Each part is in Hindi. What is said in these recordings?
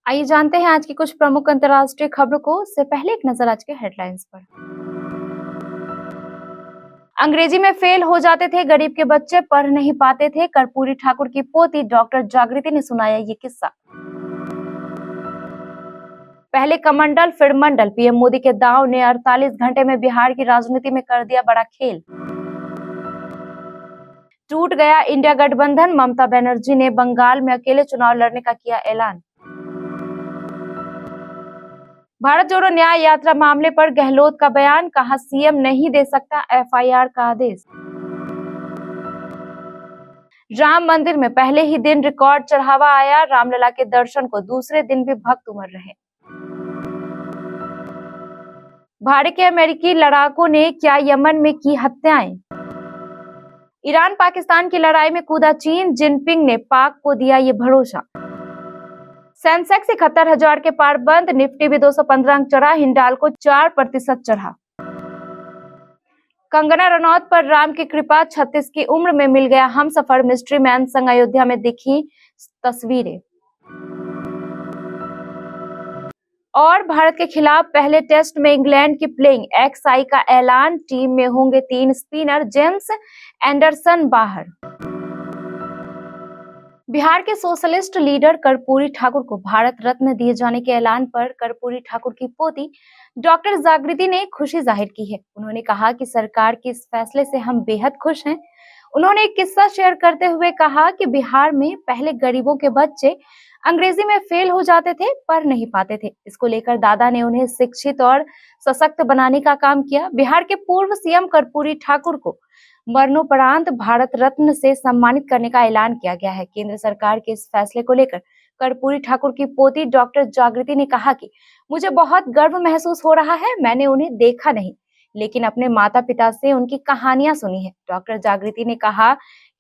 आइए जानते हैं आज की कुछ प्रमुख अंतर्राष्ट्रीय खबरों को। उससे पहले एक नजर आज के हेडलाइंस पर। अंग्रेजी में फेल हो जाते थे गरीब के बच्चे, पढ़ नहीं पाते थे। कर्पूरी ठाकुर की पोती डॉक्टर जागृति ने सुनाया ये किस्सा। पहले कमंडल फिर मंडल, पीएम मोदी के दांव ने 48 घंटे में बिहार की राजनीति में कर दिया बड़ा खेल। टूट गया इंडिया गठबंधन, ममता बनर्जी ने बंगाल में अकेले चुनाव लड़ने का किया ऐलान। भारत जोड़ो न्याय यात्रा मामले पर गहलोत का बयान, कहा सीएम नहीं दे सकता एफआईआर का आदेश। राम मंदिर में पहले ही दिन रिकॉर्ड चढ़ावा आया, रामलला के दर्शन को दूसरे दिन भी भक्त उमड़ रहे। भारत के अमेरिकी लड़ाकों ने क्या यमन में की हत्याएं। ईरान पाकिस्तान की लड़ाई में कूदा चीन, जिनपिंग ने पाक को दिया ये भरोसा। सेंसेक्स 71,000 के पार बंद, निफ्टी भी 215 अंक चढ़ा, हिंडाल्को 4% चढ़ा। कंगना रनौत पर राम की कृपा, 36 की उम्र में मिल गया हमसफर, मिस्ट्री मैन संग अयोध्या में दिखी तस्वीरें। और भारत के खिलाफ पहले टेस्ट में इंग्लैंड की प्लेइंग एक्सआई का ऐलान, टीम में होंगे 3 स्पिनर, जेम्स एंडरसन बाहर। बिहार के सोशलिस्ट लीडर कर्पूरी ठाकुर को भारत रत्न दिए जाने के ऐलान पर कर्पूरी ठाकुर की पोती डॉक्टर जागृति ने खुशी जाहिर की है। उन्होंने कहा कि सरकार के इस फैसले से हम बेहद खुश हैं। उन्होंने एक किस्सा शेयर करते हुए कहा कि बिहार में पहले गरीबों के बच्चे अंग्रेजी में फेल हो जाते थे, पढ़ नहीं पाते थे। इसको लेकर दादा ने उन्हें शिक्षित और सशक्त बनाने का काम किया। बिहार के पूर्व सीएम कर्पूरी ठाकुर को मरणोपरांत भारत रत्न से सम्मानित करने का ऐलान किया गया है। केंद्र सरकार के इस फैसले को लेकर कर्पूरी ठाकुर की पोती डॉक्टर जागृति ने कहा कि मुझे बहुत गर्व महसूस हो रहा है। मैंने उन्हें देखा नहीं, लेकिन अपने माता पिता से उनकी कहानियां सुनी है। डॉक्टर जागृति ने कहा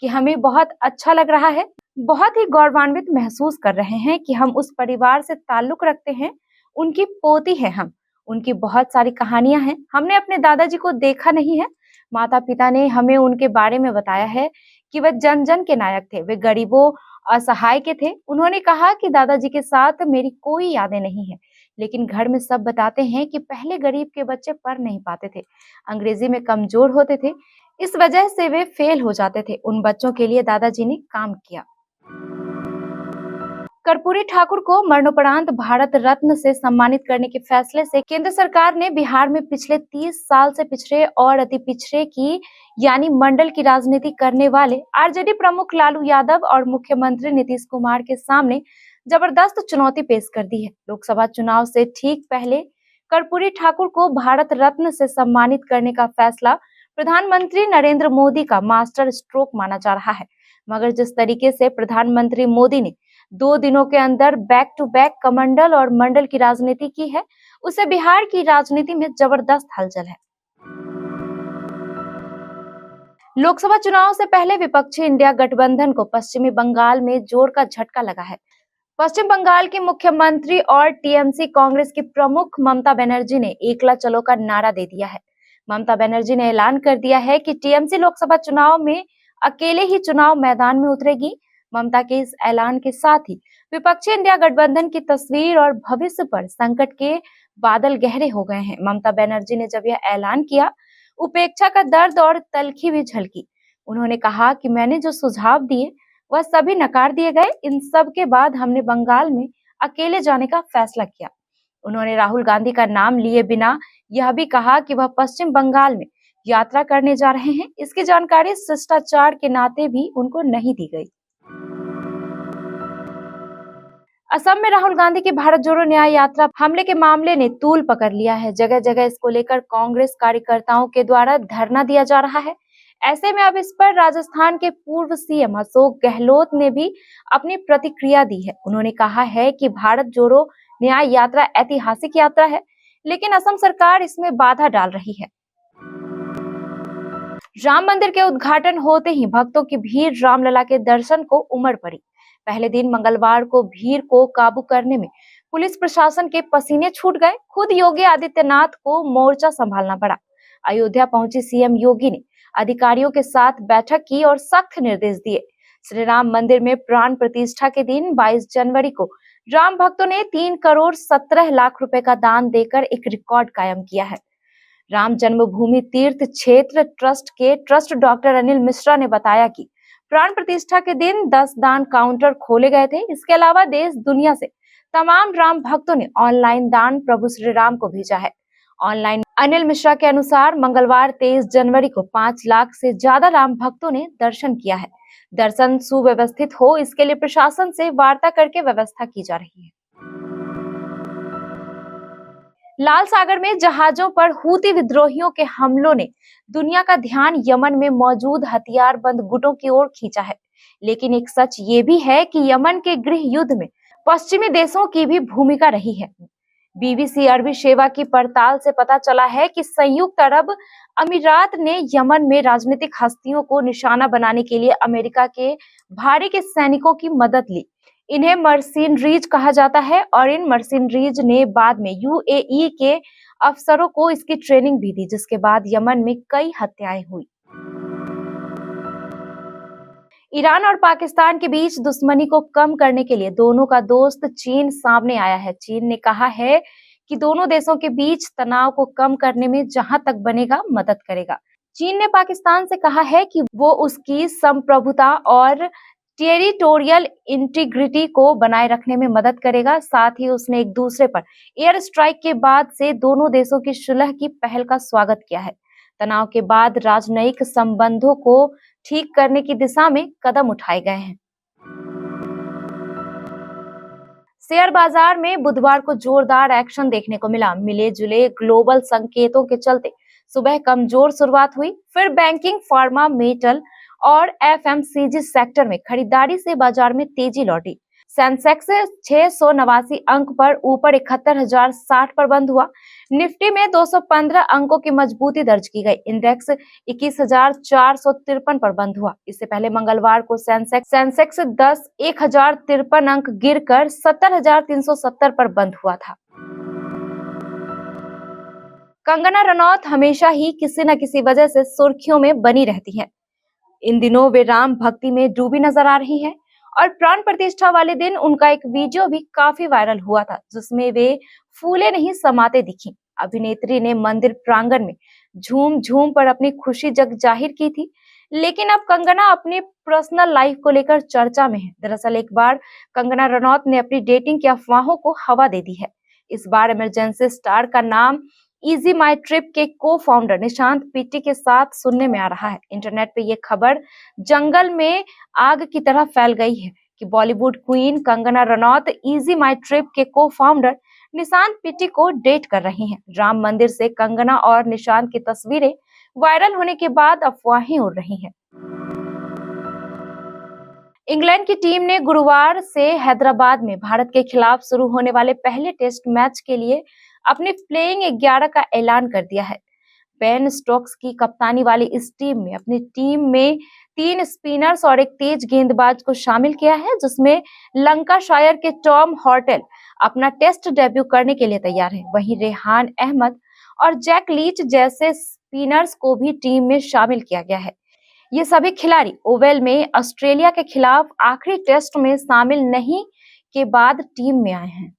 कि हमें बहुत अच्छा लग रहा है, बहुत ही गौरवान्वित महसूस कर रहे हैं कि हम उस परिवार से ताल्लुक रखते हैं। उनकी पोती है हम, उनकी बहुत सारी कहानियां हैं। हमने अपने दादाजी को देखा नहीं है। माता पिता ने हमें उनके बारे में बताया है कि वे जन जन के नायक थे, वे गरीबों असहाय के थे। उन्होंने कहा कि दादाजी के साथ मेरी कोई यादें नहीं है, लेकिन घर में सब बताते हैं कि पहले गरीब के बच्चे पढ़ नहीं पाते थे, अंग्रेजी में कमजोर होते थे, इस वजह से वे फेल हो जाते थे। उन बच्चों के लिए दादाजी ने काम किया। कर्पूरी ठाकुर को मरणोपरांत भारत रत्न से सम्मानित करने के फैसले से केंद्र सरकार ने बिहार में पिछले 30 साल से पिछड़े और अति पिछड़े की यानी मंडल की राजनीति करने वाले आरजेडी प्रमुख लालू यादव और मुख्यमंत्री नीतीश कुमार के सामने जबरदस्त चुनौती पेश कर दी है। लोकसभा चुनाव से ठीक पहले कर्पूरी ठाकुर को भारत रत्न से सम्मानित करने का फैसला प्रधानमंत्री नरेंद्र मोदी का मास्टर स्ट्रोक माना जा रहा है। मगर जिस तरीके से प्रधानमंत्री मोदी ने 2 दिनों के अंदर बैक टू बैक कमंडल और मंडल की राजनीति की है, उसे बिहार की राजनीति में जबरदस्त हलचल है। लोकसभा चुनाव से पहले विपक्षी इंडिया गठबंधन को पश्चिमी बंगाल में जोर का झटका लगा है। पश्चिम बंगाल की मुख्यमंत्री और टीएमसी कांग्रेस की प्रमुख ममता बनर्जी ने एकला चलो का नारा दे दिया है। ममता बनर्जी ने ऐलान कर दिया है कि टीएमसी लोकसभा चुनाव में अकेले ही चुनाव मैदान में उतरेगी। ममता के इस ऐलान के साथ ही विपक्षी इंडिया गठबंधन की तस्वीर और भविष्य पर संकट के बादल गहरे हो गए हैं। ममता बनर्जी ने जब यह ऐलान किया, उपेक्षा का दर्द और तलखी भी झलकी। उन्होंने कहा कि मैंने जो सुझाव दिए वह सभी नकार दिए गए। इन सब के बाद हमने बंगाल में अकेले जाने का फैसला किया। उन्होंने राहुल गांधी का नाम लिए बिना यह भी कहा कि वह पश्चिम बंगाल में यात्रा करने जा रहे हैं। इसकी जानकारी शिष्टाचार के नाते भी उनको नहीं दी गई। असम में राहुल गांधी की भारत जोड़ो न्याय यात्रा हमले के मामले ने तूल पकड़ लिया है। जगह जगह इसको लेकर कांग्रेस कार्यकर्ताओं के द्वारा धरना दिया जा रहा है। ऐसे में अब इस पर राजस्थान के पूर्व सीएम अशोक गहलोत ने भी अपनी प्रतिक्रिया दी है। उन्होंने कहा है कि भारत जोड़ो न्याय यात्रा ऐतिहासिक यात्रा है, लेकिन असम सरकार इसमें बाधा डाल रही है। राम मंदिर के उद्घाटन होते ही भक्तों की भीड़ रामलला के दर्शन को उमड़ पड़ी। पहले दिन मंगलवार को भीड़ को काबू करने में पुलिस प्रशासन के पसीने छूट गए। खुद योगी आदित्यनाथ को मोर्चा संभालना पड़ा। अयोध्या पहुंची सीएम योगी ने अधिकारियों के साथ बैठक की और सख्त निर्देश दिए। श्री राम मंदिर में प्राण प्रतिष्ठा के दिन 22 जनवरी को राम भक्तों ने 3 करोड़ 17 लाख रुपए का दान देकर एक रिकॉर्ड कायम किया है। राम जन्मभूमि तीर्थ क्षेत्र ट्रस्ट के ट्रस्ट डॉक्टर अनिल मिश्रा ने बताया कि प्राण प्रतिष्ठा के दिन 10 दान काउंटर खोले गए थे। इसके अलावा देश दुनिया से तमाम राम भक्तों ने ऑनलाइन दान प्रभु श्री राम को भेजा है। ऑनलाइन अनिल मिश्रा के अनुसार मंगलवार 23 जनवरी को 5 लाख से ज्यादा राम भक्तों ने दर्शन किया है। दर्शन सुव्यवस्थित हो, इसके लिए प्रशासन से वार्ता करके व्यवस्था की जा रही है। लाल सागर में जहाजों पर हूती विद्रोहियों के हमलों ने दुनिया का ध्यान यमन में मौजूद हथियारबंद गुटों की ओर खींचा है। लेकिन एक सच ये भी है कि यमन के गृह युद्ध में पश्चिमी देशों की भी भूमिका रही है। बीबीसी अरबी सेवा की पड़ताल से पता चला है कि संयुक्त अरब अमीरात ने यमन में राजनीतिक हस्तियों को निशाना बनाने के लिए अमेरिका के भारी के सैनिकों की मदद ली। इन्हें मर्सिनरीज कहा जाता है और इन मर्सिनरीज ने बाद में यूएई के अफसरों को इसकी ट्रेनिंग भी दी, जिसके बाद यमन में कई हत्याएं हुई। ईरान और पाकिस्तान के बीच दुश्मनी को कम करने के लिए दोनों का दोस्त चीन सामने आया है। चीन ने कहा है कि दोनों देशों के बीच तनाव को कम करने में जहां तक बनेगा मदद करेगा। चीन ने पाकिस्तान से कहा है कि वो उसकी संप्रभुता और टेरिटोरियल इंटीग्रिटी को बनाए रखने में मदद करेगा। साथ ही उसने एक दूसरे पर एयर स्ट्राइक के बाद से दोनों देशों की सुलह की पहल का स्वागत किया है। तनाव के बाद राजनयिक संबंधों को ठीक करने की दिशा में कदम उठाए गए हैं। शेयर बाजार में बुधवार को जोरदार एक्शन देखने को मिला। मिले जुले ग्लोबल संकेतों के चलते सुबह कमजोर शुरुआत हुई, फिर बैंकिंग, फार्मा, मेटल और एफएमसीजी सेक्टर में खरीदारी से बाजार में तेजी लौटी। सेंसेक्स 689 अंक पर ऊपर 71,060 पर बंद हुआ। निफ्टी में 215 अंकों की मजबूती दर्ज की गई। इंडेक्स 21,453 पर बंद हुआ। इससे पहले मंगलवार को सेंसेक्स 10,1,053 अंक गिरकर 70,370 पर बंद हुआ था। कंगना रनौत हमेशा ही किसी न किसी वजह से सुर्खियों में बनी रहती हैं। इन दिनों वे राम भक्ति में डूबी नजर आ रही हैं और प्राण प्रतिष्ठा वाले दिन उनका एक वीडियो भी काफी वायरल हुआ था, जिसमें वे फूले नहीं समाते दिखी। अभिनेत्री ने मंदिर प्रांगण में झूम झूम पर अपनी खुशी जाहिर की थी। लेकिन अब कंगना अपनी पर्सनल लाइफ को लेकर चर्चा में है। दरअसल एक बार कंगना रनौत ने अपनी डेटिंग की अफवाहों को हवा दे दी है। इस बार इमरजेंसी स्टार का नाम इजी माई ट्रिप के को फाउंडर निशांत पिट्टी के साथ सुनने में आ रहा है। इंटरनेट पे ये खबर जंगल में आग की तरह फैल गई है कि बॉलीवुड क्वीन कंगना रनौत इजी माई ट्रिप के को फाउंडर निशांत पिट्टी को डेट कर रही हैं। राम मंदिर से कंगना और निशांत की तस्वीरें वायरल होने के बाद अफवाहें उड़ रही हैं। इंग्लैंड की टीम ने गुरुवार से हैदराबाद में भारत के खिलाफ शुरू होने वाले पहले टेस्ट मैच के लिए अपनी प्लेइंग 11 का ऐलान कर दिया है। बेन स्टोक्स की कप्तानी वाली इस टीम में अपनी टीम में 3 स्पिनर्स और एक तेज गेंदबाज को शामिल किया है, जिसमें लंकाशायर के टॉम हॉर्टेल अपना टेस्ट डेब्यू करने के लिए तैयार है। वहीं रेहान अहमद और जैक लीच जैसे स्पिनर्स को भी टीम में शामिल किया गया है। ये सभी खिलाड़ी ओवल में ऑस्ट्रेलिया के खिलाफ आखिरी टेस्ट में शामिल नहीं के बाद टीम में आए हैं।